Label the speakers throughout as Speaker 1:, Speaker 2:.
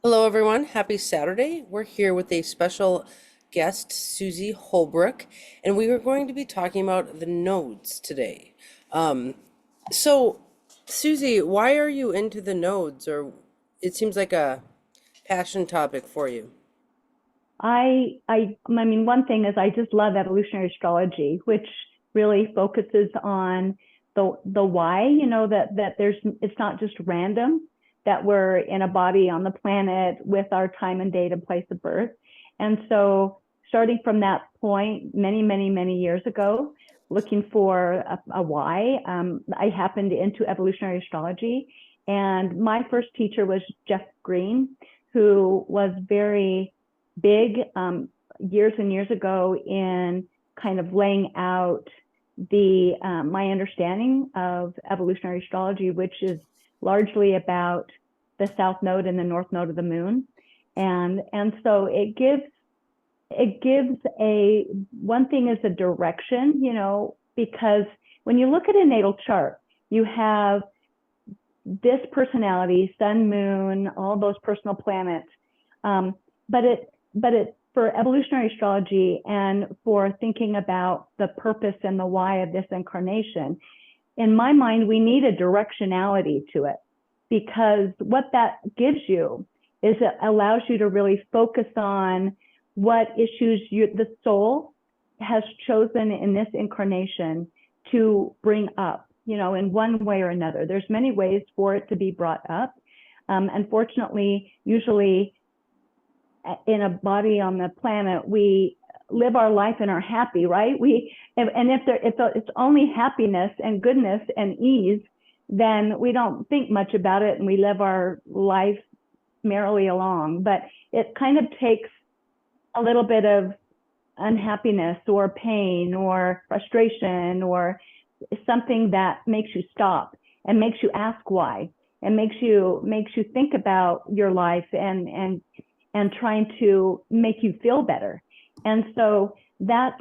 Speaker 1: Hello, everyone. Happy Saturday. We're here with a special guest, Suzy Holbrook, and we are going to be talking about the nodes today. Um, so, Suzy, why are you into the nodes? Or it seems like a passion topic for you.
Speaker 2: I mean, one thing is I just love evolutionary astrology, which really focuses on the why. That there's it's not just random that we're in a body on the planet with our time and date and place of birth. And so, starting from that point, many years ago, looking for a why, I happened into evolutionary astrology, and my first teacher was Jeff Green, who was very big years and years ago in kind of laying out the my understanding of evolutionary astrology, which is largely about the south node and the north node of the moon, and so it gives a one thing is a direction, because when you look at a natal chart, you have this personality, sun, moon, all those personal planets, um, but it for evolutionary astrology and for thinking about the purpose and the why of this incarnation, in my mind, we need a directionality to it, because what that gives you is it allows you to really focus on what issues the soul has chosen in this incarnation to bring up, in one way or another. There's many ways for it to be brought up. Unfortunately, usually in a body on the planet, we live our life and are happy, right? If it's only happiness and goodness and ease, then we don't think much about it and we live our life merrily along. But it kind of takes a little bit of unhappiness or pain or frustration or something that makes you stop and makes you ask why, and makes you think about your life and trying to make you feel better. And so that's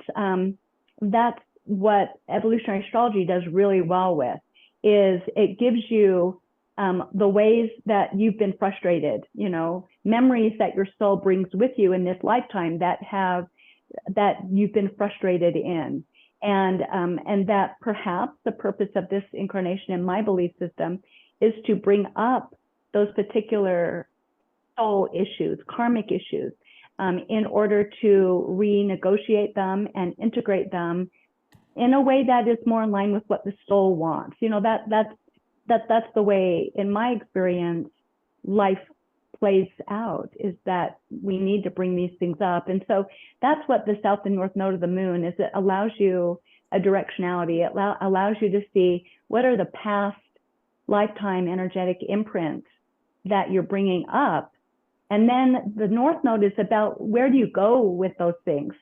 Speaker 2: what evolutionary astrology does really well with, is it gives you the ways that you've been frustrated, memories that your soul brings with you in this lifetime that you've been frustrated in. And that perhaps the purpose of this incarnation, in my belief system, is to bring up those particular soul issues, karmic issues, in order to renegotiate them and integrate them in a way that is more in line with what the soul wants. That's the way, in my experience, life plays out, is that we need to bring these things up. And so that's what the south and north node of the moon is. It allows you a directionality. It allows you to see what are the past lifetime energetic imprints that you're bringing up. And then the north node is about where do you go with those things?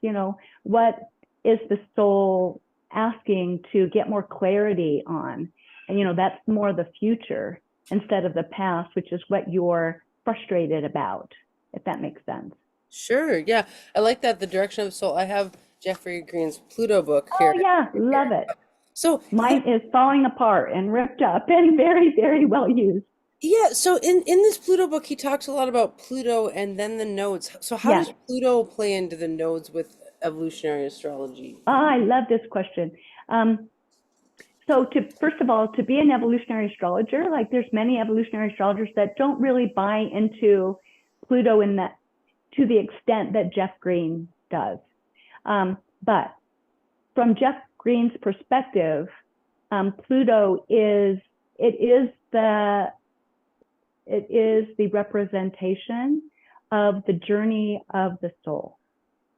Speaker 2: What is the soul asking to get more clarity on? And that's more the future instead of the past, which is what you're frustrated about, if that makes sense.
Speaker 1: Sure, yeah. I like that, the direction of the soul. I have Jeffrey Green's Pluto book
Speaker 2: Oh
Speaker 1: here.
Speaker 2: yeah, love it.
Speaker 1: So, yeah,
Speaker 2: Mine is falling apart and ripped up and very well used.
Speaker 1: yeah, so in this Pluto book, he talks a lot about Pluto and then the nodes. So how
Speaker 2: Yeah.
Speaker 1: does Pluto play into the nodes with evolutionary astrology?
Speaker 2: I love this question. Um, so first of all, to be an evolutionary astrologer, like there's many evolutionary astrologers that don't really buy into Pluto in that to the extent that Jeff Green does. But from Jeff Green's perspective, Pluto it is the it is the representation of the journey of the soul.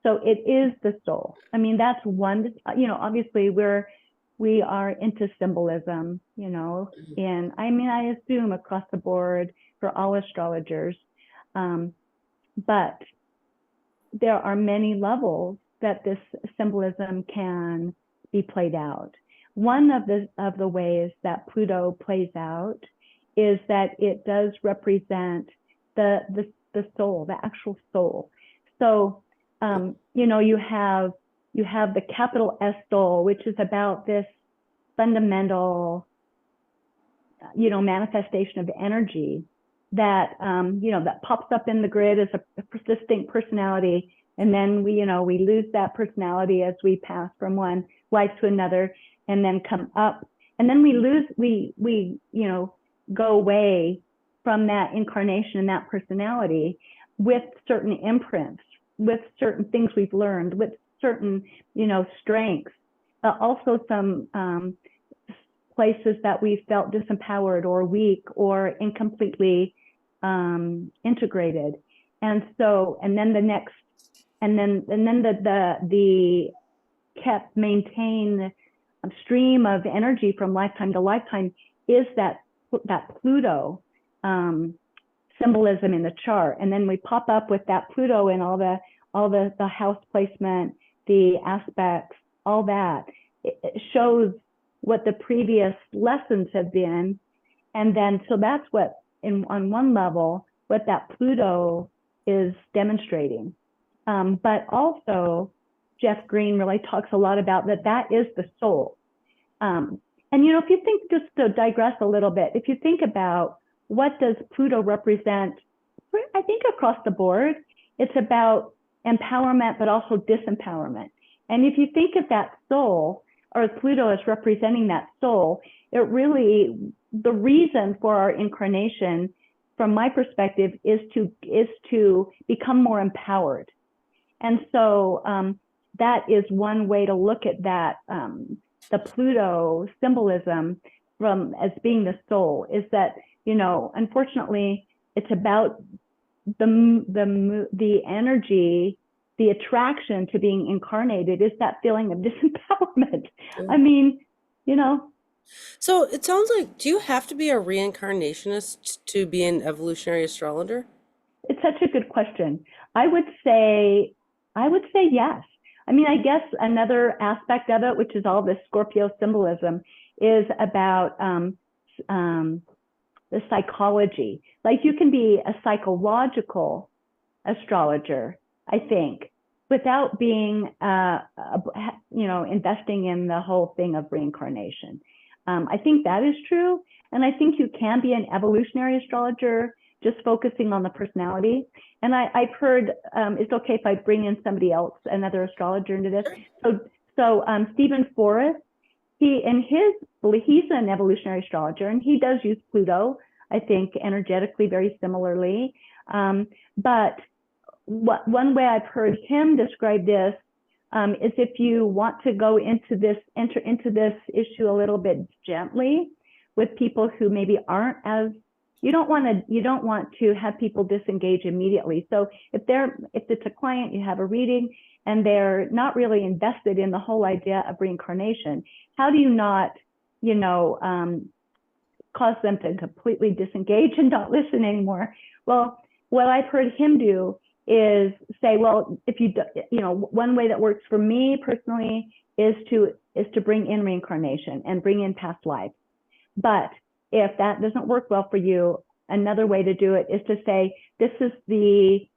Speaker 2: So it is the soul. I mean, that's one, obviously we are into symbolism, and I mean, I assume across the board for all astrologers. But there are many levels that this symbolism can be played out. One of the ways that Pluto plays out is that it does represent the soul, the actual soul. So you have the capital S soul, which is about this fundamental, manifestation of energy. that that pops up in the grid as a persistent personality, and then we lose that personality as we pass from one life to another, and then come up, and then we go away from that incarnation and that personality with certain imprints, with certain things we've learned, with certain strengths, but also some places that we felt disempowered or weak or incompletely integrated. And then the kept maintain stream of energy from lifetime to lifetime is that Pluto symbolism in the chart. And then we pop up with that Pluto and all the house placement, the aspects, all that. It shows what the previous lessons have been. And then, so that's what, on one level, what that Pluto is demonstrating. But also, Jeff Green really talks a lot about that is the soul. And if you think, just to digress a little bit, if you think about what does Pluto represent, I think across the board, it's about empowerment, but also disempowerment. And if you think of that soul, or Pluto as representing that soul, it really, the reason for our incarnation, from my perspective, is to become more empowered. And so that is one way to look at that, the Pluto symbolism as being the soul, is that, unfortunately, it's about the energy, the attraction to being incarnated is that feeling of disempowerment.
Speaker 1: Yeah.
Speaker 2: I mean,
Speaker 1: So it sounds like, do you have to be a reincarnationist to be an evolutionary astrologer?
Speaker 2: it's such a good question. I would say yes. I mean, I guess another aspect of it, which is all this Scorpio symbolism, is about the psychology. Like, you can be a psychological astrologer, I think, without being, investing in the whole thing of reincarnation. I think that is true. And I think you can be an evolutionary astrologer just focusing on the personality. And I've heard, it's okay if I bring in somebody else, another astrologer, into this. So Stephen Forrest, he's an evolutionary astrologer, and he does use Pluto, I think, energetically very similarly. But one way I've heard him describe this is, if you want to enter into this issue a little bit gently with people who maybe aren't as, you don't want to have people disengage immediately. So if it's a client, you have a reading, and they're not really invested in the whole idea of reincarnation, how do you not, cause them to completely disengage and not listen anymore? Well, what I've heard him do is say, well, if one way that works for me personally is to bring in reincarnation and bring in past lives. But if that doesn't work well for you, another way to do it is to say, this is the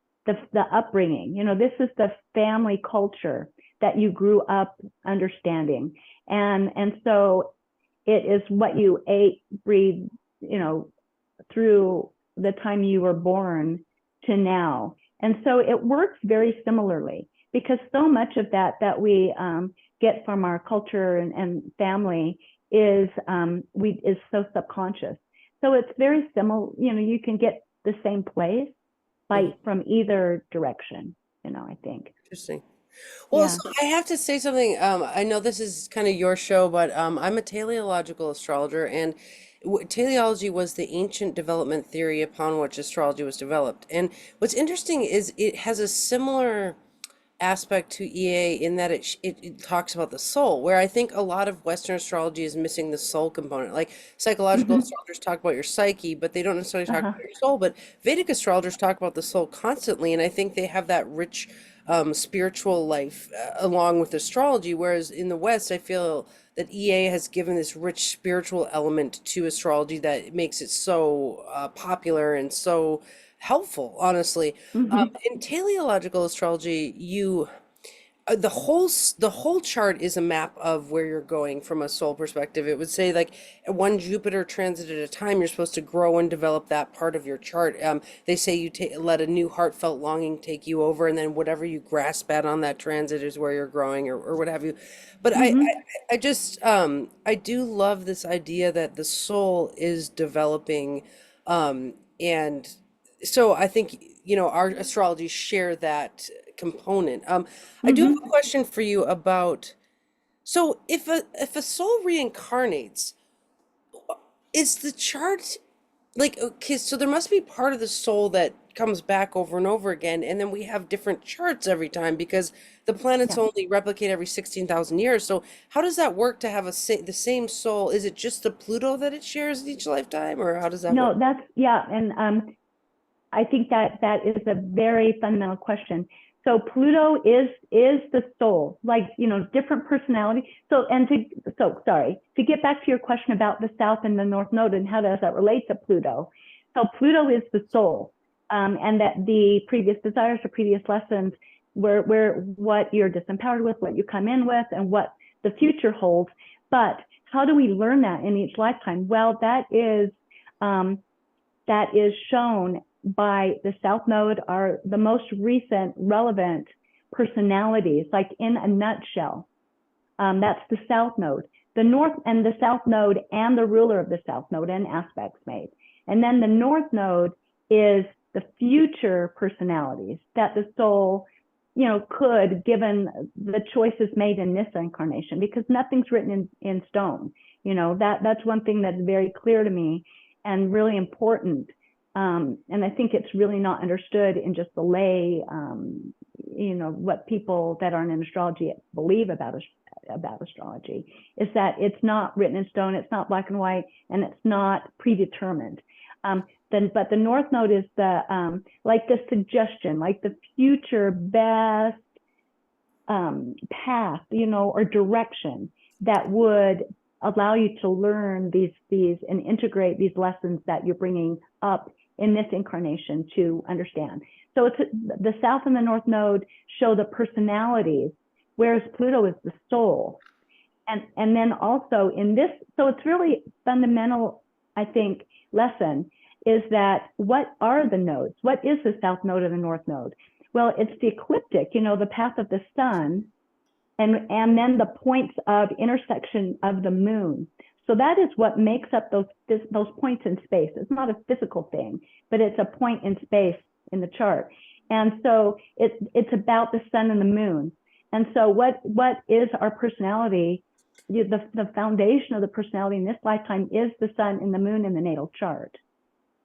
Speaker 2: upbringing, this is the family culture that you grew up understanding. And so it is what you ate, breathed, through the time you were born to now. And so it works very similarly, because so much of that we get from our culture and family is so subconscious. So it's very similar. You can get the same place from either direction. I think.
Speaker 1: Interesting. Well,
Speaker 2: Yeah.
Speaker 1: so I have to say something. I know this is kind of your show, but I'm a teleological astrologer, and teleology was the ancient development theory upon which astrology was developed. And what's interesting is it has a similar aspect to EA in that it talks about the soul, where I think a lot of Western astrology is missing the soul component. Like, psychological astrologers talk about your psyche, but they don't necessarily talk about your soul. But Vedic astrologers talk about the soul constantly, and I think they have that rich spiritual life along with astrology. Whereas in the West, I feel that EA has given this rich spiritual element to astrology that makes it so popular and so helpful, honestly. In teleological astrology, the whole chart is a map of where you're going from a soul perspective. It would say like one Jupiter transit at a time, you're supposed to grow and develop that part of your chart. They say you let a new heartfelt longing take you over, and then whatever you grasp at on that transit is where you're growing, or what have you. But
Speaker 2: Hmm.
Speaker 1: I just I do love this idea that the soul is developing, and so I think, our astrology share that component. I do have a
Speaker 2: Hmm.
Speaker 1: question for you about, so if a soul reincarnates, is the chart like, okay, so there must be part of the soul that comes back over and over again, and then we have different charts every time because the planets
Speaker 2: Yeah.
Speaker 1: only replicate every 16,000 years. So how does that work to have the same soul? Is it just the Pluto that it shares each lifetime, or how does that work?
Speaker 2: No, that's, yeah. And I think that that is a very fundamental question. So Pluto is the soul, like, different personality. So sorry, to get back to your question about the South and the North Node and how does that relate to Pluto. So Pluto is the soul, and that the previous desires or previous lessons, where what you're disempowered with, what you come in with, and what the future holds. But how do we learn that in each lifetime? Well, that is shown by the South Node, are the most recent relevant personalities, like in a nutshell. That's the South Node. The North and the South Node and the ruler of the South Node and aspects made. And then the North Node is the future personalities that the soul, could, given the choices made in this incarnation, because nothing's written in stone. That's one thing that's very clear to me and really important. And I think it's really not understood in just the lay, what people that aren't in astrology believe about astrology, is that it's not written in stone, it's not black and white, and it's not predetermined. But the North Node is like the suggestion, like the future best path, or direction that would allow you to learn these and integrate these lessons that you're bringing up in this incarnation to understand. So it's the South and the North Node show the personalities, whereas Pluto is the soul. And then also in this, so it's really fundamental, I think, lesson is that what are the nodes? What is the South Node and the North Node? Well, it's the ecliptic, the path of the sun, and then the points of intersection of the moon. So that is what makes up those points in space. It's not a physical thing, but it's a point in space in the chart. And so it's about the sun and the moon. And so what is our personality? The foundation of the personality in this lifetime is the sun and the moon in the natal chart.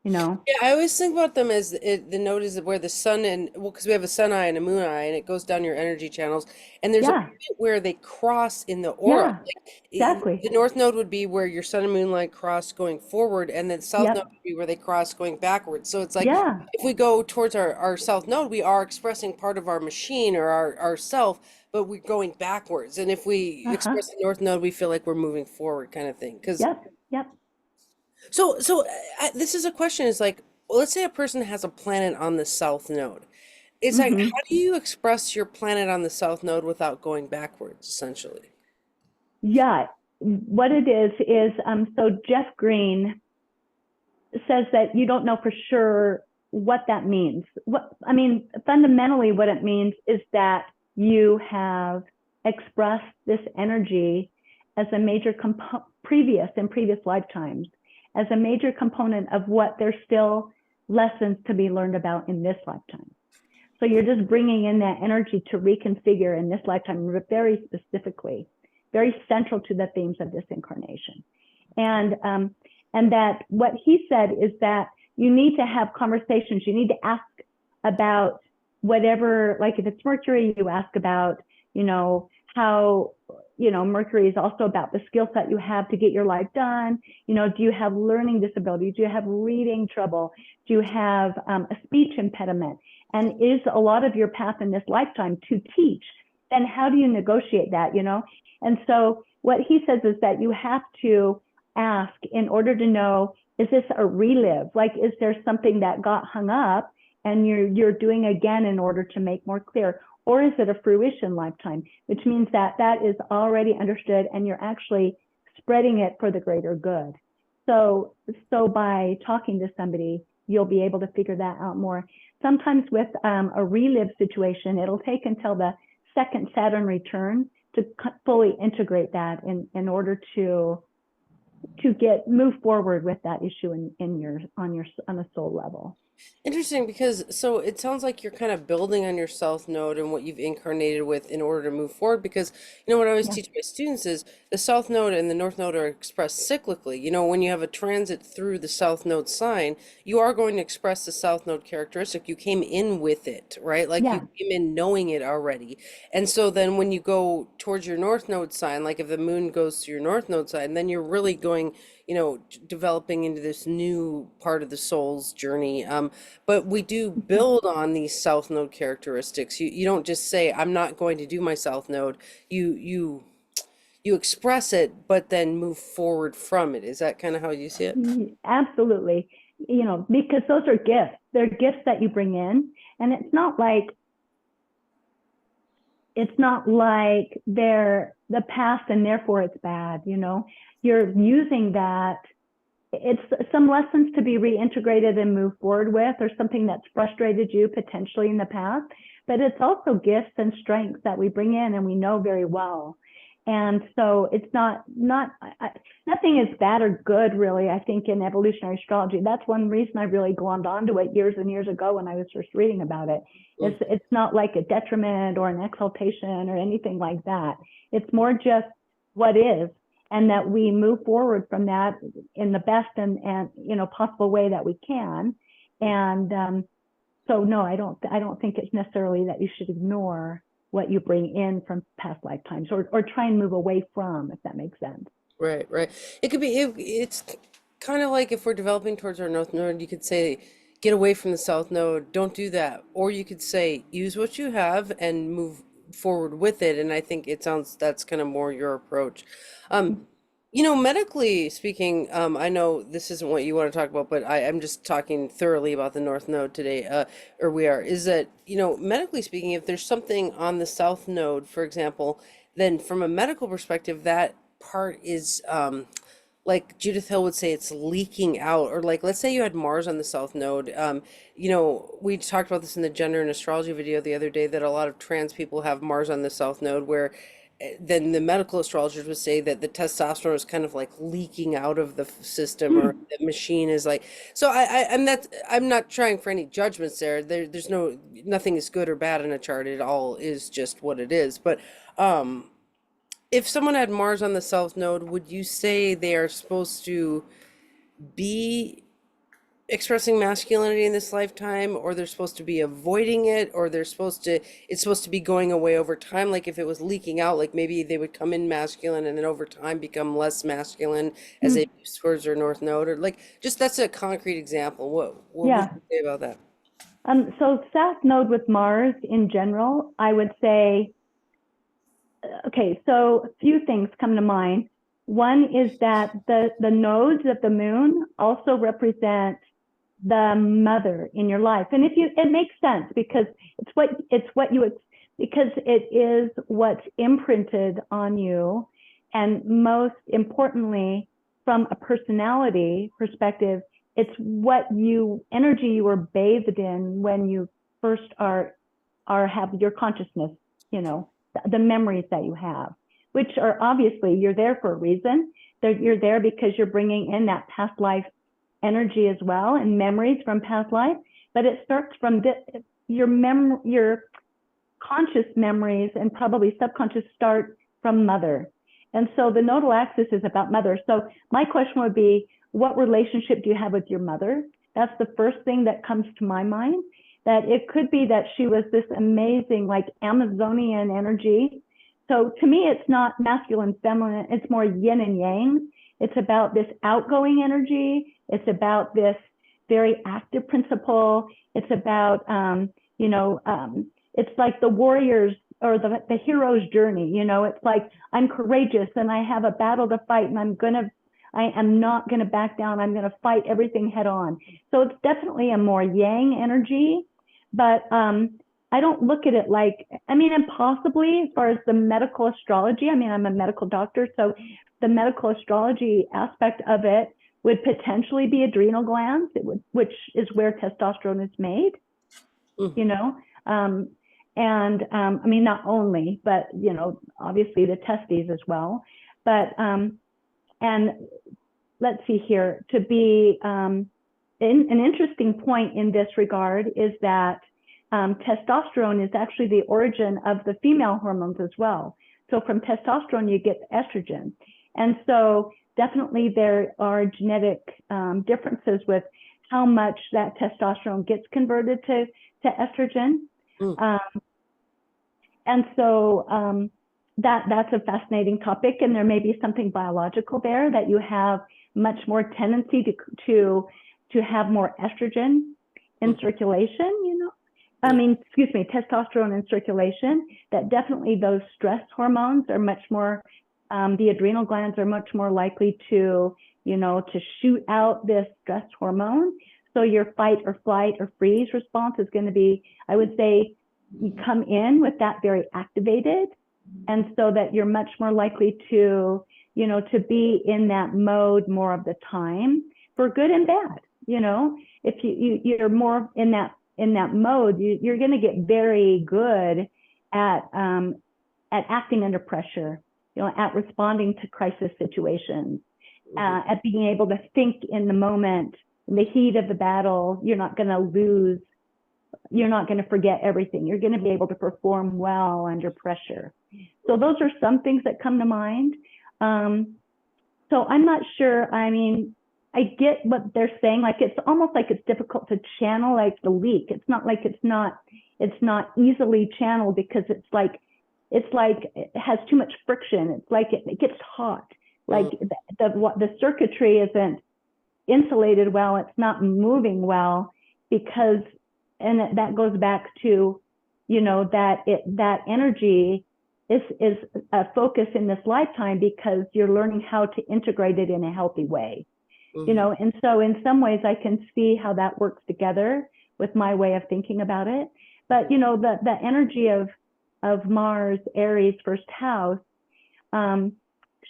Speaker 1: Yeah, I always think about them as the node is where the sun and, well, because we have a sun eye and a moon eye, and it goes down your energy channels, and there's a
Speaker 2: Yeah,
Speaker 1: point where they cross in the aura.
Speaker 2: yeah,
Speaker 1: Like
Speaker 2: exactly.
Speaker 1: the north node would be where your sun and moon line cross going forward, and then south node
Speaker 2: Yep.
Speaker 1: would be where they cross going backwards. So it's like
Speaker 2: Yeah.
Speaker 1: if we go towards our south node, we are expressing part of our machine or our self, but we're going backwards. And if we
Speaker 2: Uh-huh.
Speaker 1: express the north node, we feel like we're moving forward, kind of thing. Because
Speaker 2: Yep. Yep.
Speaker 1: this is a question, is like, well, let's say a person has a planet on the south node. It's like,
Speaker 2: Hmm.
Speaker 1: how do you express your planet on the south node without going backwards, essentially?
Speaker 2: Yeah. What it is so Jeff Green says that you don't know for sure what that means. Fundamentally, what it means is that you have expressed this energy as a major in previous lifetimes, as a major component of what there's still lessons to be learned about in this lifetime. So you're just bringing in that energy to reconfigure in this lifetime, very specifically, very central to the themes of this incarnation. And that what he said is that you need to have conversations. You need to ask about whatever, like if it's Mercury, you ask about, how, Mercury is also about the skill set you have to get your life done. Do you have learning disabilities? Do you have reading trouble? Do you have a speech impediment? And is a lot of your path in this lifetime to teach? Then how do you negotiate that, And so what he says is that you have to ask in order to know, is this a relive? Like, is there something that got hung up and you're doing again in order to make more clear? or is it a fruition lifetime, which means that that is already understood and you're actually spreading it for the greater good. So by talking to somebody, you'll be able to figure that out more. Sometimes with a relive situation, it'll take until the second Saturn return to fully integrate that in order to move forward with that issue on a soul level.
Speaker 1: Interesting, because so it sounds like you're kind of building on your South Node and what you've incarnated with in order to move forward. Because what I always
Speaker 2: Yeah.
Speaker 1: teach my students is the South Node and the North Node are expressed cyclically. When you have a transit through the South Node sign, you are going to express the South Node characteristic. You came in with it, right? Like you
Speaker 2: Yeah.
Speaker 1: came in knowing it already. And so then when you go towards your North Node sign, like if the moon goes to your North Node sign, then you're really going, developing into this new part of the soul's journey. But we do build on these South Node characteristics. You don't just say, I'm not going to do my South Node. You express it, but then move forward from it. Is that kind of how you see it?
Speaker 2: Absolutely. Because those are gifts. They're gifts that you bring in, and it's not like they're the past and therefore it's bad. You're using that. It's some lessons to be reintegrated and move forward with, or something that's frustrated you potentially in the past, but it's also gifts and strengths that we bring in and we know very well. And so it's nothing is bad or good, really, I think, in evolutionary astrology. That's one reason I really glommed onto it years and years ago when I was first reading about it. It's not like a detriment or an exaltation or anything like that. It's more just what is, and that we move forward from that in the best and possible way that we can. And so no, I don't think it's necessarily that you should ignore what you bring in from past lifetimes, or try and move away from, if that makes sense.
Speaker 1: Right, right. It could be, it's kind of like if we're developing towards our North Node, you could say, get away from the South Node, don't do that. Or you could say, use what you have and move forward with it. And I think that's kind of more your approach. Um, medically speaking, I know this isn't what you want to talk about, but I'm just talking thoroughly about the North Node today, or we are, is that, medically speaking, if there's something on the South Node, for example, then from a medical perspective, that part is, like Judith Hill would say, it's leaking out. Or like, let's say you had Mars on the South Node. We talked about this in the gender and astrology video the other day, that a lot of trans people have Mars on the South Node, where then the medical astrologers would say that the testosterone is kind of like leaking out of the system, or
Speaker 2: Hmm.
Speaker 1: the machine is like. So I'm not trying for any judgments there. There's nothing is good or bad in a chart. It all is just what it is. But if someone had Mars on the South Node, would you say they are supposed to be expressing masculinity in this lifetime, or they're supposed to be avoiding it, or it's supposed to be going away over time? Like if it was leaking out, like maybe they would come in masculine and then over time become less masculine as they
Speaker 2: Hmm.
Speaker 1: move towards their North Node, or like, just that's a concrete example. What would
Speaker 2: Yeah.
Speaker 1: you say about that?
Speaker 2: So South Node with Mars in general, I would say, okay, so a few things come to mind. One is that the nodes of the moon also represent the mother in your life. And it makes sense, because because it is what's imprinted on you. And most importantly, from a personality perspective, it's what energy you were bathed in when you first have your consciousness, the memories that you have, which are obviously, you're there for a reason. You're there because you're bringing in that past life energy as well, and memories from past life. But it starts from your conscious memories, and probably subconscious, start from mother. And so the nodal axis is about mother. So my question would be, what relationship do you have with your mother? That's the first thing that comes to my mind. That it could be that she was this amazing, like, Amazonian energy. So to me, it's not masculine, feminine, it's more yin and yang. It's about this outgoing energy. It's about this very active principle. It's about, it's like the warriors, or the hero's journey. It's like, I'm courageous and I have a battle to fight, and I am not going to back down. I'm going to fight everything head on. So it's definitely a more yang energy. But I don't look at it like, I mean, and possibly as far as the medical astrology, I mean, I'm a medical doctor, so the medical astrology aspect of it would potentially be adrenal glands, which is where testosterone is made,
Speaker 1: Mm,
Speaker 2: you know. Um, I mean, not only, but, obviously the testes as well. But, and let's see here, to be an interesting point in this regard is that testosterone is actually the origin of the female hormones as well. So from testosterone, you get estrogen. And so definitely there are genetic differences with how much that testosterone gets converted to estrogen.
Speaker 1: mm,
Speaker 2: Um, and so that's a fascinating topic, and there may be something biological there that you have much more tendency to have more estrogen in
Speaker 1: mm,
Speaker 2: circulation, I
Speaker 1: yeah.
Speaker 2: mean, excuse me, testosterone in circulation, that definitely those stress hormones are much more, the adrenal glands are much more likely to shoot out this stress hormone. So your fight or flight or freeze response is going to be, I would say, you come in with that very activated. And so that you're much more likely to be in that mode more of the time for good and bad. If you're more in that mode, you're going to get very good at acting under pressure, at responding to crisis situations,
Speaker 1: Mhm.
Speaker 2: at being able to think in the moment, in the heat of the battle. You're not going to lose. You're not going to forget everything. You're going to be able to perform well under pressure. So those are some things that come to mind. So I'm not sure. I mean, I get what they're saying. Like, it's almost like it's difficult to channel like the leak. It's not like it's not easily channeled, because it has too much friction. It's like it gets hot. Like
Speaker 1: Mm,
Speaker 2: the circuitry isn't insulated well. It's not moving well, because, and that goes back to, that energy is a focus in this lifetime, because you're learning how to integrate it in a healthy way.
Speaker 1: mhm.
Speaker 2: And so in some ways I can see how that works together with my way of thinking about it. But the energy of Mars, Aries, first house, um,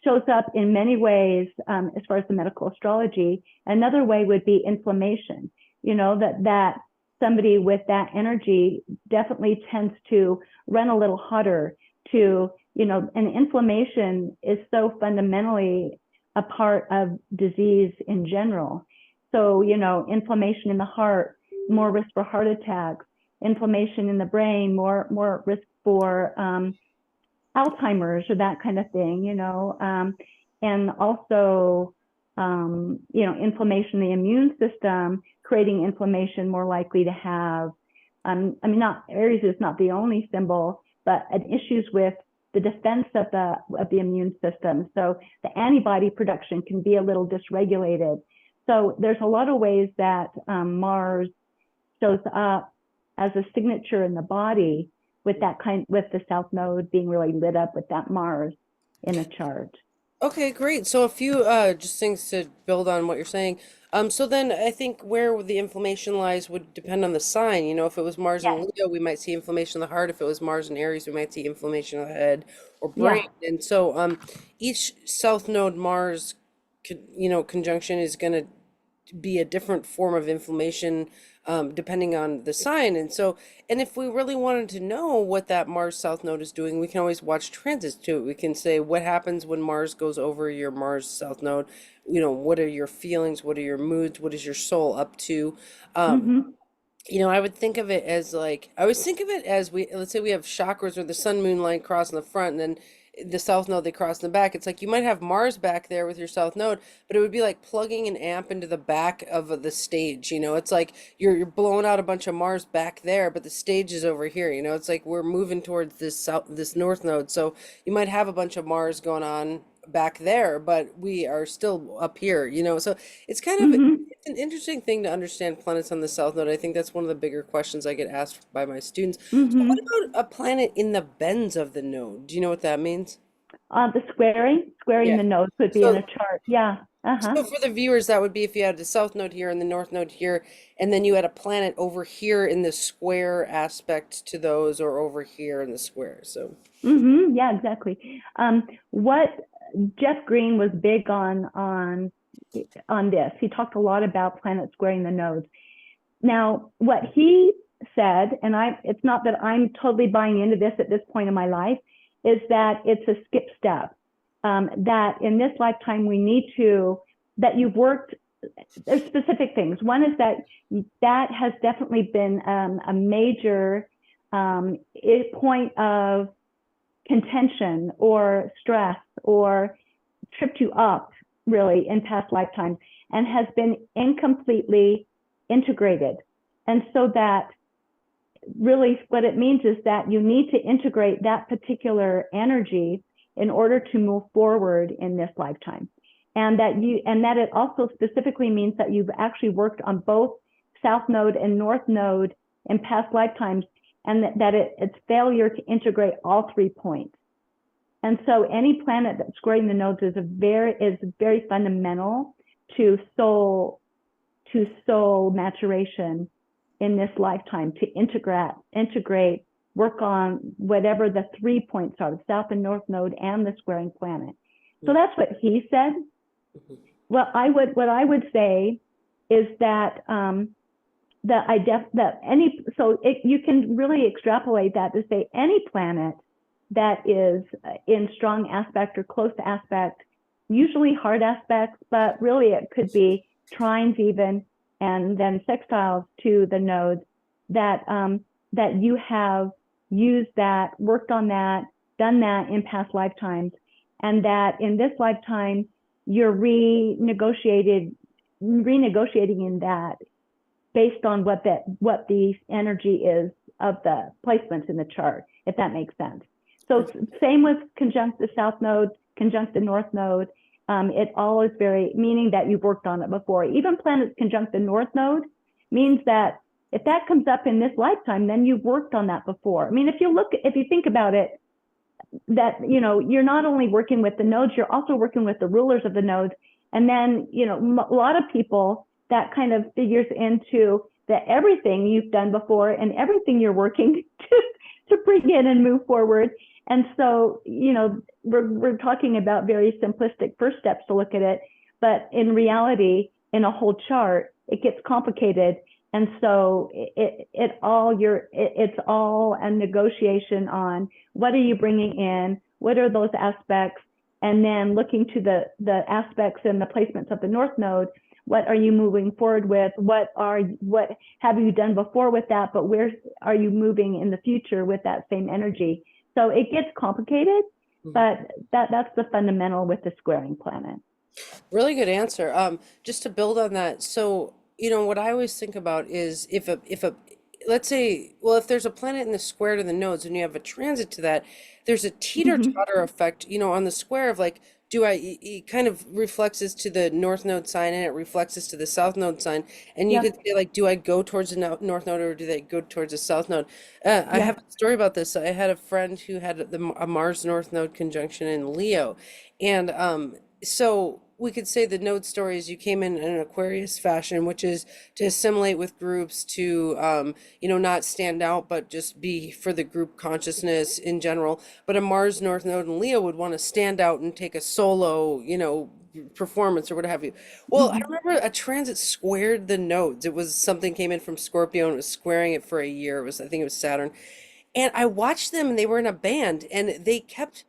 Speaker 2: shows up in many ways, as far as the medical astrology. Another way would be inflammation. That somebody with that energy definitely tends to run a little hotter, and inflammation is so fundamentally a part of disease in general. So, inflammation in the heart, more risk for heart attacks. Inflammation in the brain, more risk for Alzheimer's or that kind of thing, and also, inflammation in the immune system, creating inflammation, more likely to have, I mean, not Aries is not the only symbol, but issues with the defense of the immune system. So the antibody production can be a little dysregulated. So there's a lot of ways that Mars shows up as a signature in the body, with the south node being really lit up with that Mars in a chart.
Speaker 1: Okay, great. So a few just things to build on what you're saying. So then I think where the inflammation lies would depend on the sign. If it was Mars and
Speaker 2: Yes.
Speaker 1: Leo, we might see inflammation of the heart. If it was Mars and Aries, we might see inflammation of the head or brain.
Speaker 2: Yeah.
Speaker 1: And so each south node Mars, conjunction is going to be a different form of inflammation, depending on the sign. And if we really wanted to know what that Mars South Node is doing, we can always watch transits to it. We can say, what happens when Mars goes over your Mars South Node? What are your feelings? What are your moods? What is your soul up to? Um,
Speaker 2: Mm-hmm.
Speaker 1: I would think of it as like, I always think of it as let's say we have chakras where the sun moon line cross in the front and then the south node they cross in the back. It's like you might have Mars back there with your south node, but it would be like plugging an amp into the back of the stage. It's like you're blowing out a bunch of Mars back there, but the stage is over here. It's like we're moving towards this north node. So you might have a bunch of Mars going on back there, but we are still up here. So it's kind of
Speaker 2: Mm-hmm.
Speaker 1: it's an interesting thing to understand planets on the south node. I think that's one of the bigger questions I get asked by my students. So what
Speaker 2: Mm-hmm.
Speaker 1: about a planet in the bends of the node? Do you know what that means?
Speaker 2: The squaring
Speaker 1: Yeah.
Speaker 2: the nodes would be in
Speaker 1: So
Speaker 2: a chart. Yeah. Uh-huh.
Speaker 1: So for the viewers, that would be if you had the south node here and the north node here, and then you had a planet over here in the square aspect to those, or over here in the square. So,
Speaker 2: Yeah, exactly. What Jeff Green was big on this. He talked a lot about planets squaring the nodes. Now, what he said, and it's not that I'm totally buying into this at this point in my life, is that it's a skip step. That in this lifetime we need to, that you've worked, there's specific things. One is that has definitely been a major point of contention or stress or tripped you up really in past lifetimes and has been incompletely integrated. And so that really what it means is that you need to integrate that particular energy in order to move forward in this lifetime. And that it also specifically means that you've actually worked on both south node and north node in past lifetimes, and that it's failure to integrate all 3 points. And so any planet that's squaring the nodes is very fundamental to soul maturation in this lifetime, to integrate, work on whatever the 3 points are, the south and north node and the squaring planet. So that's what he said. What I would say is that you can really extrapolate that to say any planet that is in strong aspect or close to aspect, usually hard aspects, but really it could be trines even, and then sextiles to the nodes, that you have used that, worked on that, done that in past lifetimes, and that in this lifetime you're renegotiating in that based on what the energy is of the placements in the chart, if that makes sense. So same with conjunct the south node, conjunct the north node. It all is very, meaning that you've worked on it before. Even planets conjunct the north node means that if that comes up in this lifetime, then you've worked on that before. I mean, if you think about it, that, you're not only working with the nodes, you're also working with the rulers of the nodes. And then, a lot of people, that kind of figures into that everything you've done before and everything you're working to bring in and move forward. And so, we're talking about very simplistic first steps to look at it, but in reality, in a whole chart, it gets complicated. And so it's all a negotiation on what are you bringing in, what are those aspects, and then looking to the aspects and the placements of the north node. What are you moving forward with? What have you done before with that? But where are you moving in the future with that same energy? So it gets complicated, but that's the fundamental with the squaring planet.
Speaker 1: really good answer. Just to build on that, so what I always think about is if a let's say, well, if there's a planet in the square to the nodes and you have a transit to that, there's a teeter-totter effect, on the square of like, it kind of reflexes to the north node sign and it reflexes to the south node sign, and you
Speaker 2: Yep.
Speaker 1: could say like, do I go towards the north node or do they go towards the south node? I have
Speaker 2: Yep.
Speaker 1: a story about this. I had a friend who had a Mars north node conjunction in Leo, and so we could say the node story is you came in an Aquarius fashion, which is to assimilate with groups, to not stand out, but just be for the group consciousness in general. But a Mars North Node in Leo would want to stand out and take a solo, performance or what have you. Well, I remember a transit squared the nodes. It was something came in from Scorpio and it was squaring it for a year. I think it was Saturn. And I watched them and they were in a band and they kept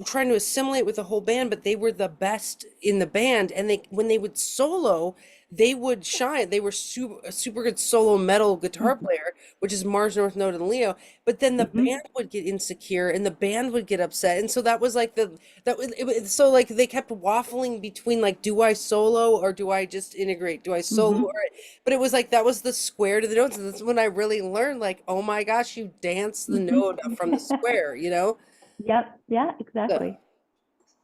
Speaker 1: trying to assimilate with the whole band, but they were the best in the band. And when they would solo, they would shine. They were a super good solo metal guitar player, which is Mars North Node and Leo. But then the band would get insecure and the band would get upset. And so that was like so like they kept waffling between like, do I solo or do I just integrate? Do I solo or, but it was like that was the square to the notes. And that's when I really learned like, oh my gosh, you dance the node from the square.
Speaker 2: Yep. Yeah,
Speaker 1: So,
Speaker 2: exactly.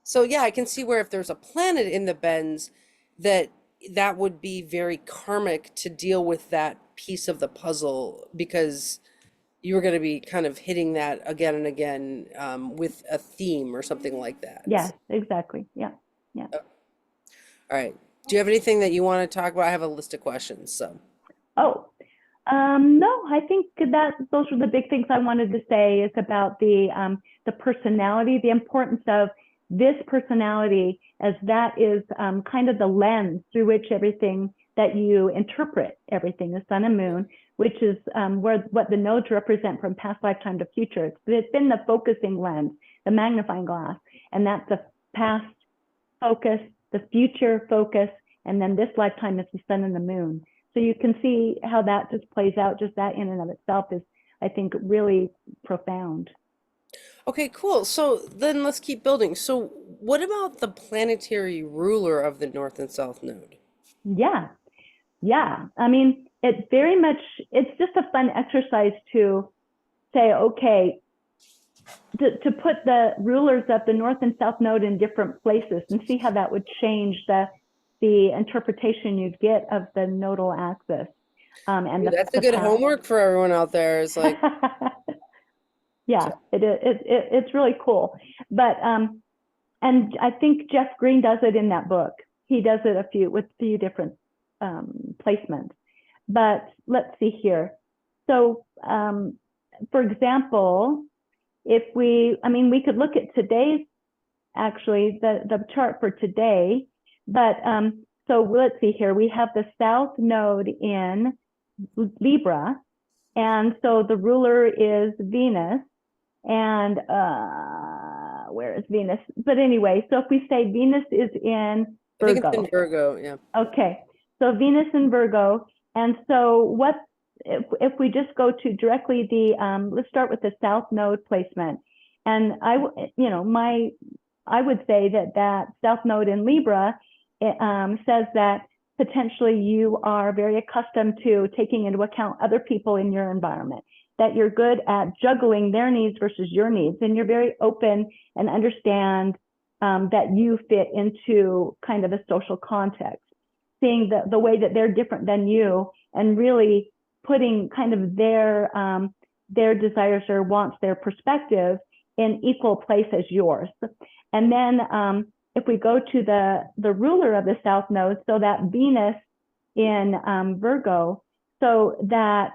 Speaker 1: so yeah, I can see where if there's a planet in the bends, that that would be very karmic to deal with that piece of the puzzle, because you were going to be kind of hitting that again and again, with a theme or something like that.
Speaker 2: Yes, exactly. Yeah. Yeah.
Speaker 1: All right. Do you have anything that you want to talk about? I have a list of questions. So,
Speaker 2: Oh, no, I think that those are the big things I wanted to say is about the personality, the importance of this personality, as that is kind of the lens through which everything that you interpret everything, the sun and moon, which is what the nodes represent from past lifetime to future. It's been the focusing lens, the magnifying glass, and that's the past focus, the future focus, and then this lifetime is the sun and the moon. So you can see how that just plays out. Just that in and of itself is, I think, really profound.
Speaker 1: okay, cool. So then let's keep building. So, what about the planetary ruler of the North and South node?
Speaker 2: Yeah, yeah. I mean, it very much, it's just a fun exercise to say, okay, to put the rulers of the North and South node in different places and see how that would change the interpretation you'd get of the nodal axis and
Speaker 1: Ooh, that's a
Speaker 2: the
Speaker 1: good
Speaker 2: path.
Speaker 1: homework for everyone out there. Is like,
Speaker 2: Yeah, it's really cool. But and I think Jeff Green does it in that book. He does it with a few different placements. But let's see here. So, for example, we could look at today's, actually, the chart for today. But so let's see here. We have the South Node in Libra. And so the ruler is Venus. And where is Venus? But anyway, so if we say Venus is in
Speaker 1: I think it's in
Speaker 2: Virgo,
Speaker 1: Virgo. Yeah.
Speaker 2: okay. So Venus in Virgo, and so what if we just go to directly let's start with the South Node placement, and I would say that South Node in Libra says that potentially you are very accustomed to taking into account other people in your environment, that you're good at juggling their needs versus your needs, and you're very open and understand that you fit into kind of a social context, seeing the way that they're different than you, and really putting kind of their desires, their wants, their perspective in equal place as yours. And then if we go to the ruler of the South Node, so that Venus in Virgo, so that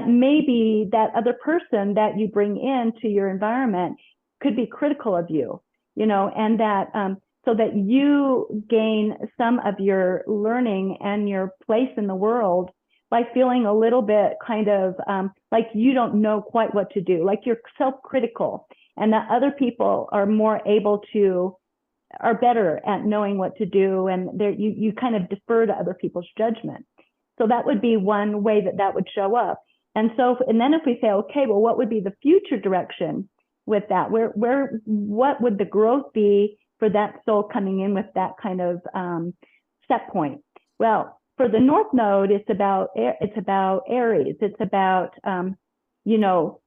Speaker 2: maybe that other person that you bring into your environment could be critical of you, and that so that you gain some of your learning and your place in the world by feeling a little bit kind of like you don't know quite what to do, like you're self-critical, and that other people are better at knowing what to do, and you kind of defer to other people's judgment. So that would be one way that would show up. And then if we say, okay, well, what would be the future direction with that? What would the growth be for that soul coming in with that kind of set point? Well, for the North Node, it's about Aries. It's about you're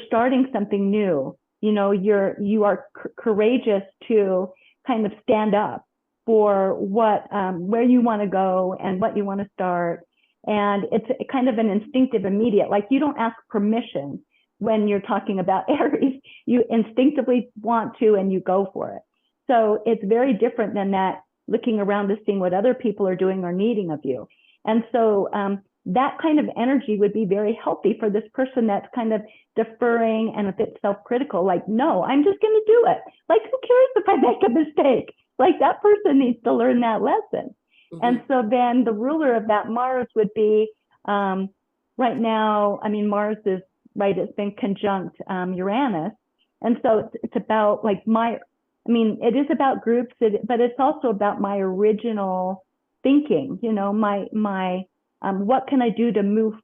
Speaker 2: starting something new. You are courageous to kind of stand up for where you want to go and what you want to start. And it's kind of an instinctive, immediate, like you don't ask permission when you're talking about Aries. You instinctively want to, and you go for it. So it's very different than that looking around to seeing what other people are doing or needing of you. And so that kind of energy would be very healthy for this person that's kind of deferring and a bit self-critical, like, no, I'm just going to do it. Like, who cares if I make a mistake? Like, that person needs to learn that lesson. And so then the ruler of that, Mars, would be right now, Mars is, right, it's been conjunct Uranus. And so it's about like it is about groups, but it's also about my original thinking, my what can I do to move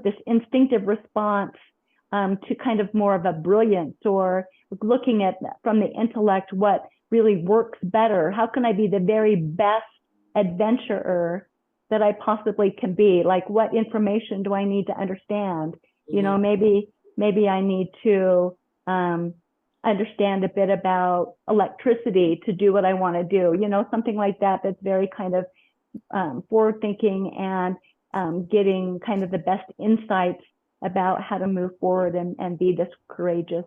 Speaker 2: this instinctive response to kind of more of a brilliance, or looking at from the intellect what really works better. How can I be the very best adventurer that I possibly can be? Like, what information do I need to understand? Maybe I need to understand a bit about electricity to do what I want to do, something like that. That's very kind of forward thinking and getting kind of the best insights about how to move forward and be this courageous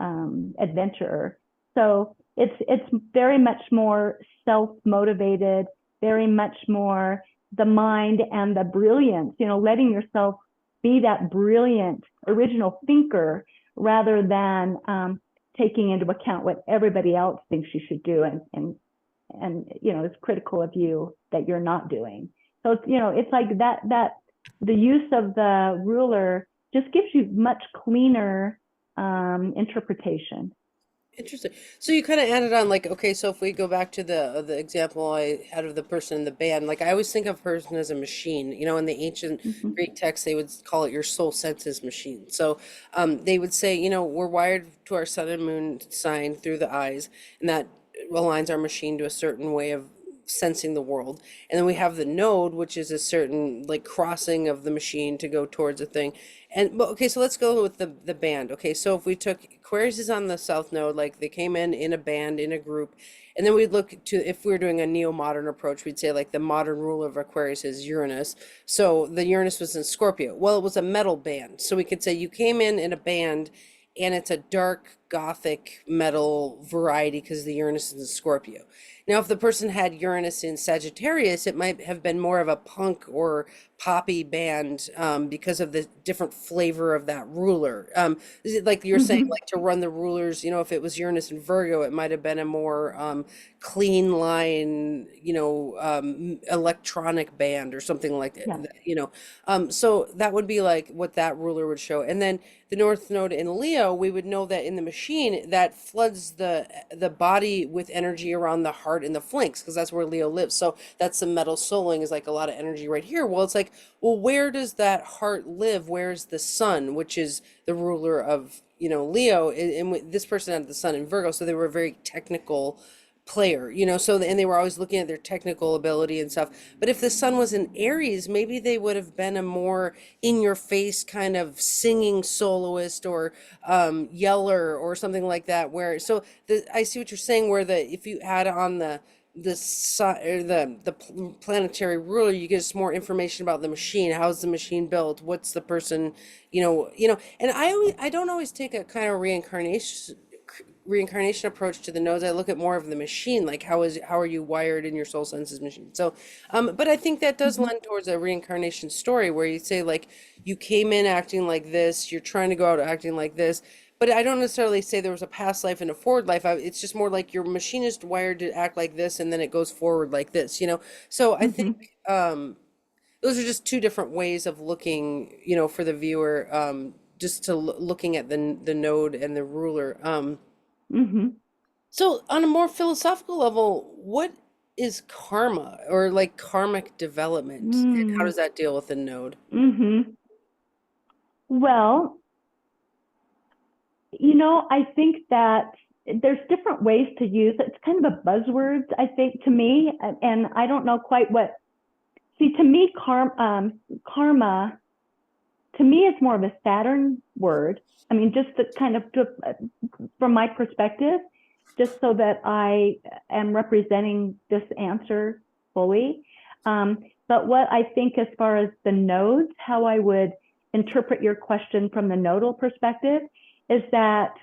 Speaker 2: adventurer. So it's very much more self-motivated, very much more the mind and the brilliance, letting yourself be that brilliant original thinker rather than taking into account what everybody else thinks you should do and is critical of you that you're not doing. So it's like that the use of the ruler just gives you much cleaner interpretation.
Speaker 1: Interesting. So you kind of added on like, okay, so if we go back to the example I had of the person in the band, like I always think of person as a machine. In the ancient
Speaker 2: Mm-hmm.
Speaker 1: Greek text, they would call it your soul senses machine. So they would say, we're wired to our sun and moon sign through the eyes, and that aligns our machine to a certain way of sensing the world. And then we have the node, which is a certain like crossing of the machine to go towards a thing. But okay, so let's go with the band. Okay, so if we took Aquarius is on the south node, like they came in a band, in a group, and then we'd look to, if we were doing a neo-modern approach, we'd say like the modern ruler of Aquarius is Uranus. So the Uranus was in Scorpio. Well, it was a metal band. So we could say you came in a band and it's a dark gothic metal variety because the Uranus is in Scorpio. Now, if the person had Uranus in Sagittarius, it might have been more of a punk or poppy band because of the different flavor of that ruler. Is it like you're saying,
Speaker 2: Mm-hmm.
Speaker 1: like to run the rulers, if it was Uranus in Virgo, it might have been a more clean line, electronic band or something like
Speaker 2: Yeah.
Speaker 1: that. So that would be like what that ruler would show. And then the North Node in Leo, we would know that in the machine that floods the body with energy around the heart and the flanks because that's where Leo lives. So that's the metal souling is like a lot of energy right here. Well, it's like, well, where does that heart live? Where's the sun, which is the ruler of Leo? And this person had the sun in Virgo, so they were very technical player, and they were always looking at their technical ability and stuff. But if the sun was in Aries, maybe they would have been a more in your face kind of singing soloist or yeller or something like that, where I see what you're saying, where if you add on the sun or the planetary ruler, you get just more information about the machine. How's the machine built? What's the person, and I don't always take a kind of reincarnation approach to the nodes. I look at more of the machine, like how are you wired in your soul senses machine. So but I think that does
Speaker 2: Mm-hmm.
Speaker 1: lend towards a reincarnation story where you say like you came in acting like this, you're trying to go out acting like this, but I don't necessarily say there was a past life and a forward life. It's just more like your machine is wired to act like this and then it goes forward like this. So I think
Speaker 2: Mm-hmm.
Speaker 1: those are just two different ways of looking, for the viewer, just to looking at the node and the ruler.
Speaker 2: Mm-hmm.
Speaker 1: So on a more philosophical level, what is karma or like karmic development? And how
Speaker 2: Mm-hmm.
Speaker 1: does that deal with the node?
Speaker 2: Mm-hmm. Well, I think that there's different ways to use it. It's kind of a buzzword, I think, to me, and I don't know quite what. See, to me, karma, to me, is more of a Saturn word. I mean, just to kind of, from my perspective, just so that I am representing this answer fully. But what I think as far as the nodes, how I would interpret your question from the nodal perspective is that,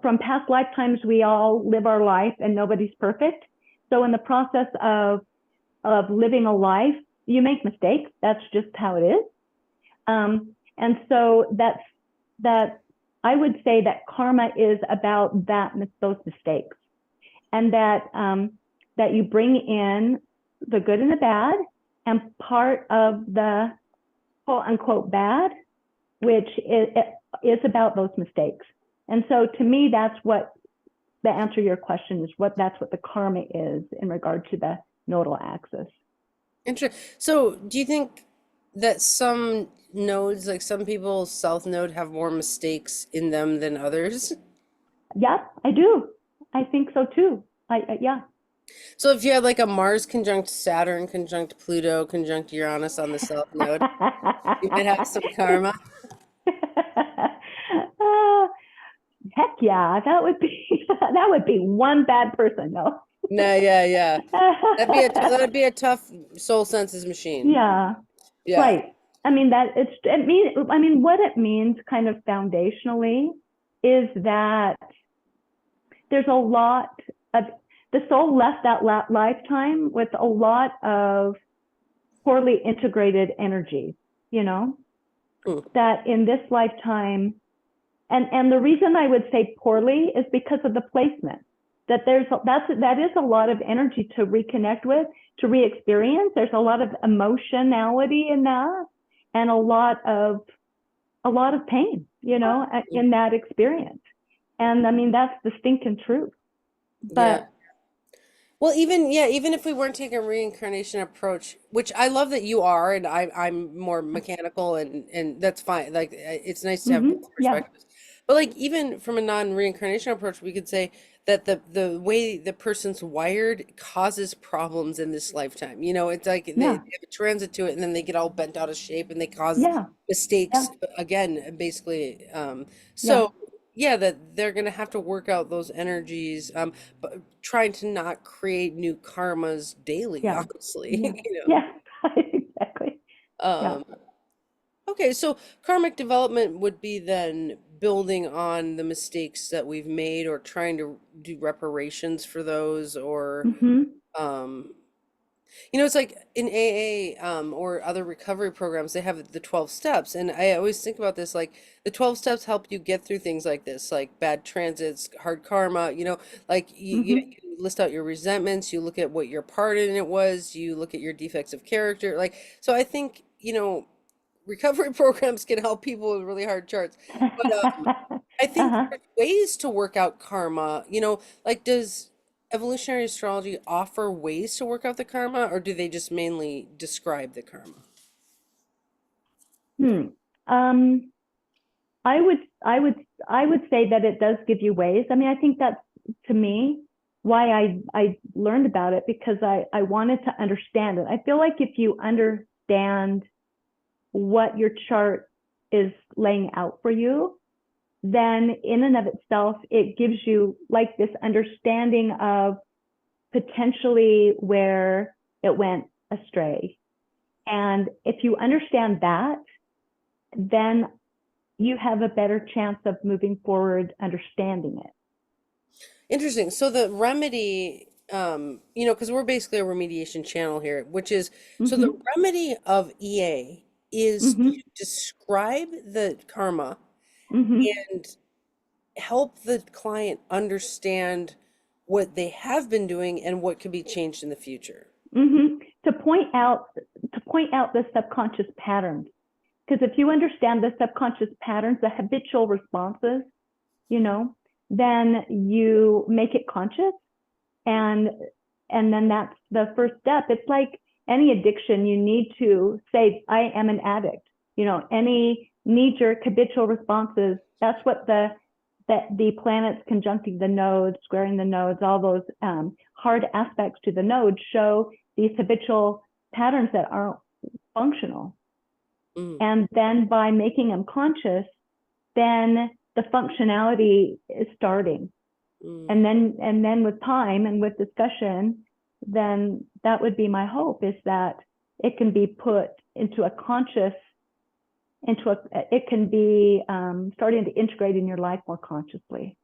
Speaker 2: from past lifetimes, we all live our life and nobody's perfect. So in the process of living a life, you make mistakes. That's just how it is. And so that I would say that karma is about those mistakes, and that you bring in the good and the bad, and part of the quote unquote bad, which is about those mistakes. And so to me, that's what the answer to your question is. That's what the karma is in regard to the nodal axis.
Speaker 1: Interesting. So do you think that some nodes, like some people's south node, have more mistakes in them than others?
Speaker 2: Yeah, I do. I think so too. Yeah.
Speaker 1: So if you had like a Mars conjunct Saturn conjunct Pluto conjunct Uranus on the south node, you might have some karma.
Speaker 2: Uh, heck yeah, that would be one bad person, no.
Speaker 1: No, yeah, yeah. That'd be a tough soul senses machine.
Speaker 2: Yeah,
Speaker 1: Yeah.
Speaker 2: right. I mean what it means kind of foundationally is that there's a lot of, the soul left that lifetime with a lot of poorly integrated energy, you know, that in this lifetime, and the reason I would say poorly is because of the placement, that that is a lot of energy to reconnect with, to re-experience. There's a lot of emotionality in that, and a lot of pain, you know, in that experience. And I mean, that's the stinking truth.
Speaker 1: Yeah.
Speaker 2: But
Speaker 1: Well, even if we weren't taking a reincarnation approach, which I love that you are, and I'm more mechanical, and that's fine. Like it's nice to have both
Speaker 2: yeah,
Speaker 1: perspectives. But like even from a non-reincarnation approach, we could say that the way the person's wired causes problems in this lifetime. You know, it's like they
Speaker 2: yeah,
Speaker 1: have a transit to it, and then they get all bent out of shape, and they cause
Speaker 2: yeah, yeah,
Speaker 1: mistakes again, basically.
Speaker 2: yeah,
Speaker 1: So yeah, that they're gonna have to work out those energies, but trying to not create new karmas daily,
Speaker 2: yeah, yeah,
Speaker 1: honestly, you
Speaker 2: yeah, exactly.
Speaker 1: know.
Speaker 2: Yeah.
Speaker 1: Okay, so karmic development would be then building on the mistakes that we've made or trying to do reparations for those or
Speaker 2: hmm
Speaker 1: um you know, it's like in AA or other recovery programs, they have the 12 steps. And I always think about this like the 12 steps help you get through things like this, like bad transits, hard karma, you know, like
Speaker 2: hmm
Speaker 1: you list out your resentments, you look at what your part in it was, you look at your defects of character. Like, so I think, you know, recovery programs can help people with really hard charts. But I think
Speaker 2: uh-huh.
Speaker 1: there's ways to work out karma. You know, like does evolutionary astrology offer ways to work out the karma, or do they just mainly describe the karma?
Speaker 2: Hmm. Um, I would, I would, I would say that it does give you ways. I mean, I think that's, to me, why I learned about it, because I wanted to understand it. I feel like if you understand what your chart is laying out for you, then in and of itself, it gives you like this understanding of potentially where it went astray. And if you understand that, then you have a better chance of moving forward understanding it.
Speaker 1: Interesting. So the remedy, you know, because we're basically a remediation channel here, which is so the
Speaker 2: Mm-hmm.
Speaker 1: remedy of EA is to
Speaker 2: Mm-hmm.
Speaker 1: describe the karma
Speaker 2: Mm-hmm.
Speaker 1: and help the client understand what they have been doing and what can be changed in the future.
Speaker 2: Mm-hmm. To point out the subconscious patterns. Because if you understand the subconscious patterns, the habitual responses, you know, then you make it conscious, and then that's the first step. It's like any addiction, you need to say, I am an addict. You know, any knee-jerk habitual responses, that's what the planets conjuncting the nodes, squaring the nodes, all those hard aspects to the node show these habitual patterns that aren't functional.
Speaker 1: Mm,
Speaker 2: And then by making them conscious, then the functionality is starting.
Speaker 1: mm.
Speaker 2: And then with time and with discussion, then that would be my hope, is that it can be put into a conscious, it can be starting to integrate in your life more consciously.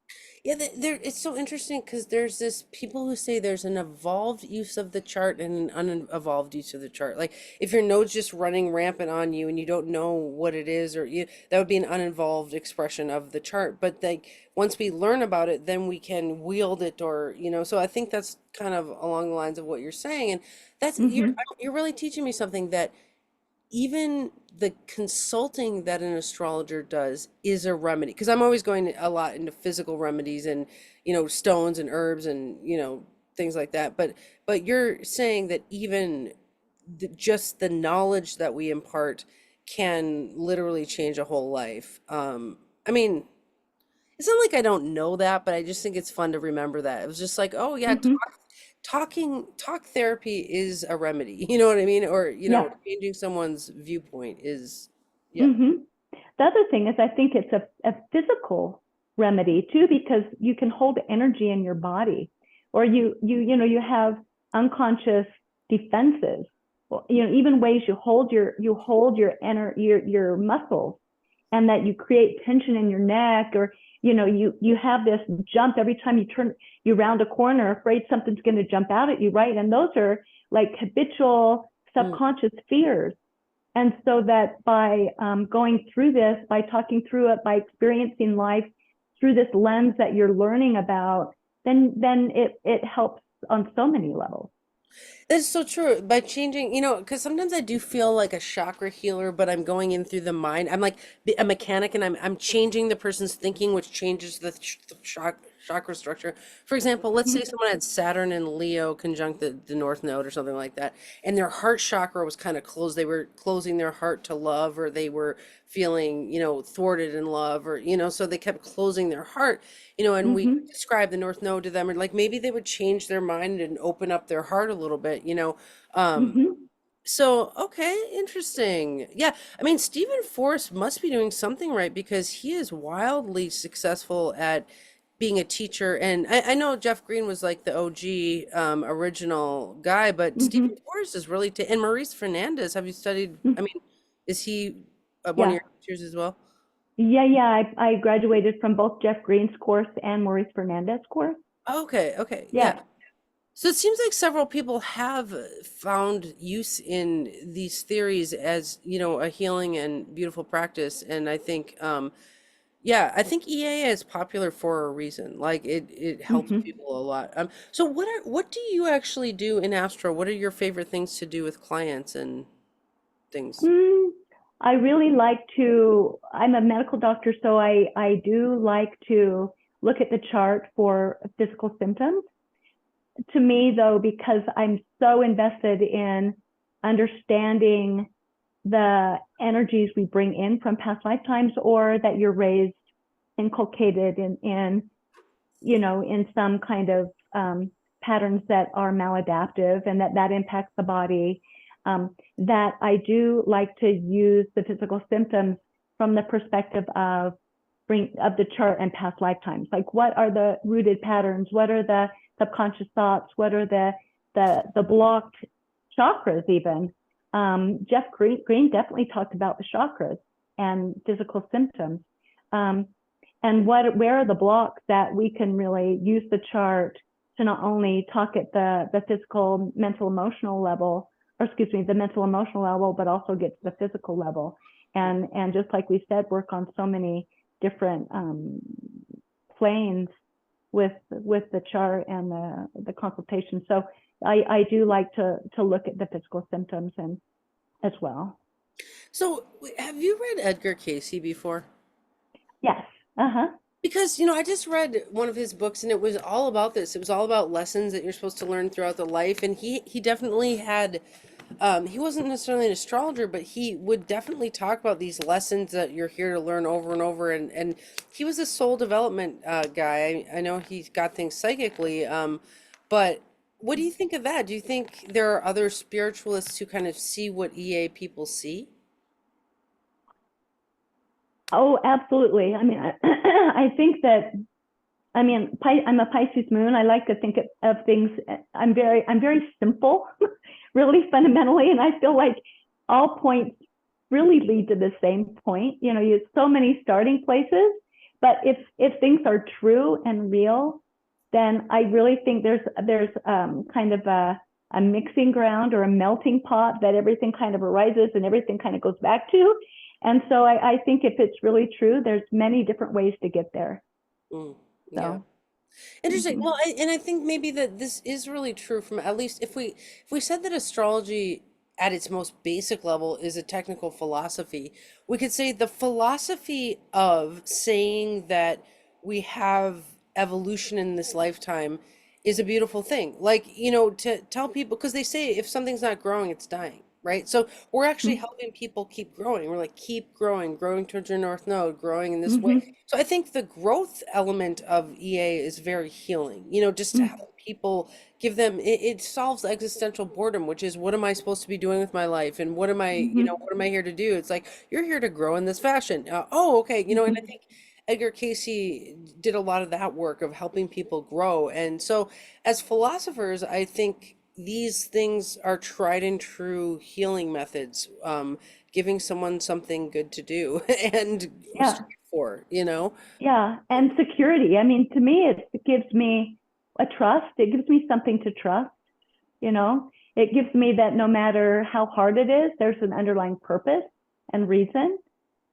Speaker 1: Yeah, there it's so interesting because there's this people who say there's an evolved use of the chart and an unevolved use of the chart. Like if your node's just running rampant on you and you don't know what it is, or you, that would be an uninvolved expression of the chart. But like once we learn about it, then we can wield it, or you know. So I think that's kind of along the lines of what you're saying, and that's
Speaker 2: Mm-hmm.
Speaker 1: you're really teaching me something that even the consulting that an astrologer does is a remedy because I'm always going a lot into physical remedies and you know stones and herbs and you know things like that but you're saying that even just the knowledge that we impart can literally change a whole life. I mean, it's not like I don't know that, but I just think it's fun to remember that. It was just like, oh yeah,
Speaker 2: Mm-hmm.
Speaker 1: talk therapy is a remedy. You know what I mean? Or, you know,
Speaker 2: Yeah.
Speaker 1: changing someone's viewpoint is, yeah.
Speaker 2: Mm-hmm. The other thing is, I think it's a physical remedy too, because you can hold energy in your body, or you have unconscious defenses. Well, even ways you hold your muscles, and that you create tension in your neck, or you have this jump every time you round a corner, afraid something's going to jump out at you, right? And those are like habitual
Speaker 1: Mm.
Speaker 2: subconscious fears. And so that by going through this, by talking through it, by experiencing life through this lens that you're learning about, then it helps on so many levels.
Speaker 1: It's so true. By changing, because sometimes I do feel like a chakra healer, but I'm going in through the mind. I'm like a mechanic, and I'm changing the person's thinking, which changes the chakra structure. For example, let's say someone had Saturn and Leo conjunct the North Node or something like that, and their heart chakra was kind of closed. They were closing their heart to love, or they were feeling, thwarted in love, or so they kept closing their heart, and we
Speaker 2: Mm-hmm.
Speaker 1: describe the North Node to them, or like maybe they would change their mind and open up their heart a little bit, um,
Speaker 2: Mm-hmm.
Speaker 1: so okay, interesting. Yeah, I mean Stephen Forrest must be doing something right because he is wildly successful at being a teacher. And I know Jeff Green was like the OG original guy, but
Speaker 2: Mm-hmm.
Speaker 1: Stephen Forrest is really and Maurice Fernandez. Have you studied? I
Speaker 2: Mm-hmm.
Speaker 1: mean, is he one of
Speaker 2: Yeah.
Speaker 1: your teachers as well?
Speaker 2: Yeah. I graduated from both Jeff Green's course and Maurice Fernandez course.
Speaker 1: Okay, okay, yeah.
Speaker 2: Yeah.
Speaker 1: So it seems like several people have found use in these theories as, a healing and beautiful practice. And I think, yeah, I think EA is popular for a reason. Like it helps
Speaker 2: Mm-hmm.
Speaker 1: people a lot. So what do you actually do in Astro? What are your favorite things to do with clients and things?
Speaker 2: Mm, I really like to, I'm a medical doctor, so I do like to look at the chart for physical symptoms. To me, though, because I'm so invested in understanding the energies we bring in from past lifetimes or that you're raised, inculcated in some kind of patterns that are maladaptive and that impacts the body, that I do like to use the physical symptoms from the perspective of the chart and past lifetimes. Like, what are the rooted patterns? What are the subconscious thoughts? What are the blocked chakras even? Jeff Green definitely talked about the chakras and physical symptoms. Um, and where are the blocks that we can really use the chart to not only talk at the physical, mental, emotional level, or excuse me, the mental, emotional level, but also get to the physical level. And just like we said, work on so many different planes with the chart and the consultation. So I do like to look at the physical symptoms and as well.
Speaker 1: So have you read Edgar Casey before?
Speaker 2: Yes. Uh-huh.
Speaker 1: Because, I just read one of his books and it was all about this. It was all about lessons that you're supposed to learn throughout the life. And he definitely had, he wasn't necessarily an astrologer, but he would definitely talk about these lessons that you're here to learn over and over. And he was a soul development guy. I know he's got things psychically, but what do you think of that? Do you think there are other spiritualists who kind of see what EA people see?
Speaker 2: Oh, absolutely. I mean, I think that I'm a Pisces moon. I like to think of things. I'm very simple, really fundamentally, and I feel like all points really lead to the same point. You have so many starting places, but if things are true and real, then I really think there's kind of a mixing ground or a melting pot that everything kind of arises and everything kind of goes back to. And so I think if it's really true, there's many different ways to get there.
Speaker 1: Mm, yeah.
Speaker 2: So.
Speaker 1: Interesting.
Speaker 2: Mhm.
Speaker 1: Well, and I think maybe that this is really true from at least if we said that astrology at its most basic level is a technical philosophy, we could say the philosophy of saying that we have evolution in this lifetime is a beautiful thing. Like, to tell people, because they say if something's not growing, it's dying, right? So we're actually helping people keep growing. We're like, keep growing, growing towards your North Node, growing in this way.
Speaker 2: Mhm.
Speaker 1: So I think the growth element of EA is very healing, just to
Speaker 2: Mhm.
Speaker 1: help people give them it solves existential boredom, which is what am I supposed to be doing with my life and
Speaker 2: Mhm.
Speaker 1: what am I here to do? It's like you're here to grow in this fashion. Oh, okay, and I
Speaker 2: Mhm.
Speaker 1: think Edgar Casey did a lot of that work of helping people grow. And so as philosophers, I think these things are tried and true healing methods, giving someone something good to do and
Speaker 2: Yeah.
Speaker 1: strive for, you know?
Speaker 2: Yeah. And security. I mean, to me, it gives me a trust. It gives me something to trust, you know? It gives me that no matter how hard it is, there's an underlying purpose and reason,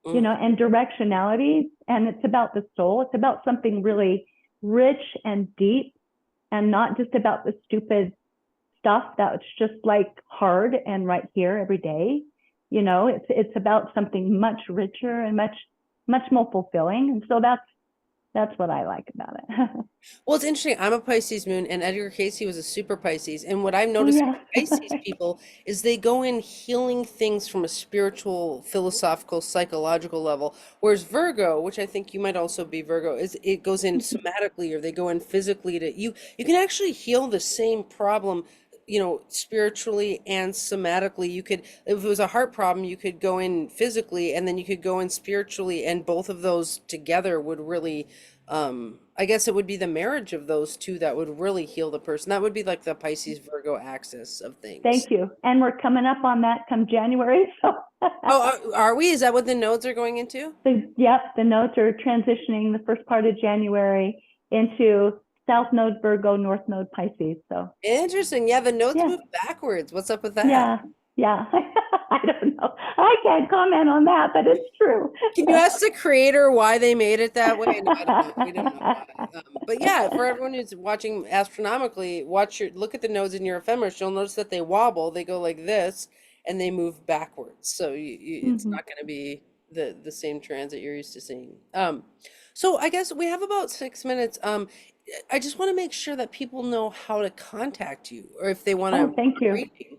Speaker 2: you know,
Speaker 1: Mm,
Speaker 2: and directionality. And it's about the soul. It's about something really rich and deep and not just about the stupid stuff that's just like hard and right here every day. You know, it's about something much richer and much more fulfilling. And so that's what I like about it.
Speaker 1: Well, it's interesting. I'm a Pisces moon, and Edgar Casey was a super Pisces. And what I've
Speaker 2: Oh
Speaker 1: noticed
Speaker 2: yeah.
Speaker 1: about Pisces people is they go in healing things from a spiritual, philosophical, psychological level. Whereas Virgo, which I think you might also be Virgo, is it goes in somatically, or they go in physically to you. You can actually heal the same problem, spiritually and somatically. You could, if it was a heart problem, you could go in physically, and then you could go in spiritually, and both of those together would really, I guess it would be the marriage of those two that would really heal the person. That would be like the Pisces Virgo axis of things.
Speaker 2: Thank you. And we're coming up on that come January. So
Speaker 1: Oh, are we? Is that what the nodes are going into?
Speaker 2: yep, the nodes are transitioning the first part of January into South Node Virgo, North Node Pisces. So
Speaker 1: Interesting. Yeah, the nodes
Speaker 2: yeah,
Speaker 1: move backwards. What's up with that?
Speaker 2: yeah, yeah. I don't know. I can't comment on that, but it's true.
Speaker 1: Can you ask the creator why they made it that way? No, I don't know. We don't know why. But yeah, for everyone who's watching astronomically, look at the nodes in your ephemeris. You'll notice that they wobble. They go like this, and they move backwards. So it's
Speaker 2: Mhm.
Speaker 1: not going to be the same transit you're used to seeing. So I guess we have about 6 minutes. I just want to make sure that people know how to contact you, or if they want to
Speaker 2: Oh,
Speaker 1: book
Speaker 2: thank
Speaker 1: a
Speaker 2: you.
Speaker 1: reading.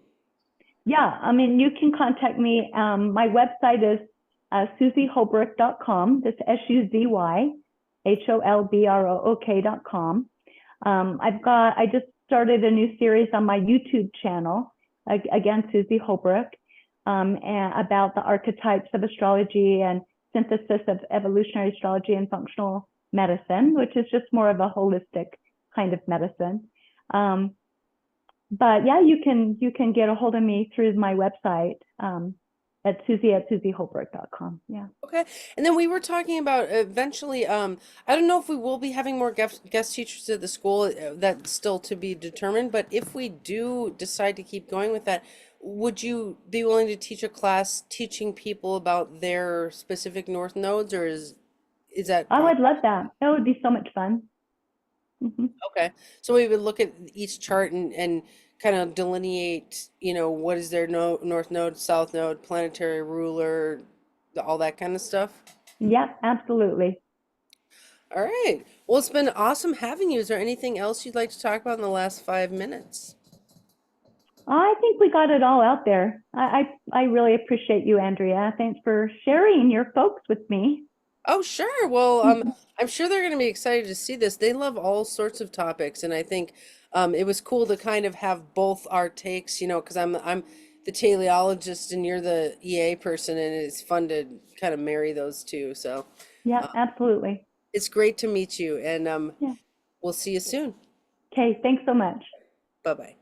Speaker 2: Yeah, I mean, you can contact me. My website is suzyholbrook.com. That's SUZYHOLBROOK.com. I just started a new series on my YouTube channel, again, Suzy Holbrook, and about the archetypes of astrology and synthesis of evolutionary astrology and functional medicine, which is just more of a holistic kind of medicine. Um, but yeah, you can get a hold of me through my website, at suzyholbrook.com. Yeah.
Speaker 1: Okay. And then we were talking about eventually, I don't know if we will be having more guest teachers at the school. That's still to be determined. But if we do decide to keep going with that, would you be willing to teach a class teaching people about their specific north nodes, or is that
Speaker 2: I
Speaker 1: fine?
Speaker 2: would love that. That would be so much fun. Hmm.
Speaker 1: Okay. So we would look at each chart and kind of delineate, what is their no north node, south node, planetary ruler, all that kind of stuff.
Speaker 2: Yeah, absolutely.
Speaker 1: All right. Well, it's been awesome having you. Is there anything else you'd like to talk about in the last 5 minutes?
Speaker 2: I think we got it all out there. I really appreciate you, Andrea. Thanks for sharing your folks with me.
Speaker 1: Oh, sure. Well,
Speaker 2: Mhm.
Speaker 1: I'm sure they're going to be excited to see this. They love all sorts of topics, and I think it was cool to kind of have both our takes, because I'm the teleologist and you're the EA person, and it's fun to kind of marry those two. So
Speaker 2: Yeah,
Speaker 1: uh,
Speaker 2: absolutely.
Speaker 1: it's great to meet you, and
Speaker 2: Yeah.
Speaker 1: we'll see you soon.
Speaker 2: Okay, thanks so much.
Speaker 1: Bye bye.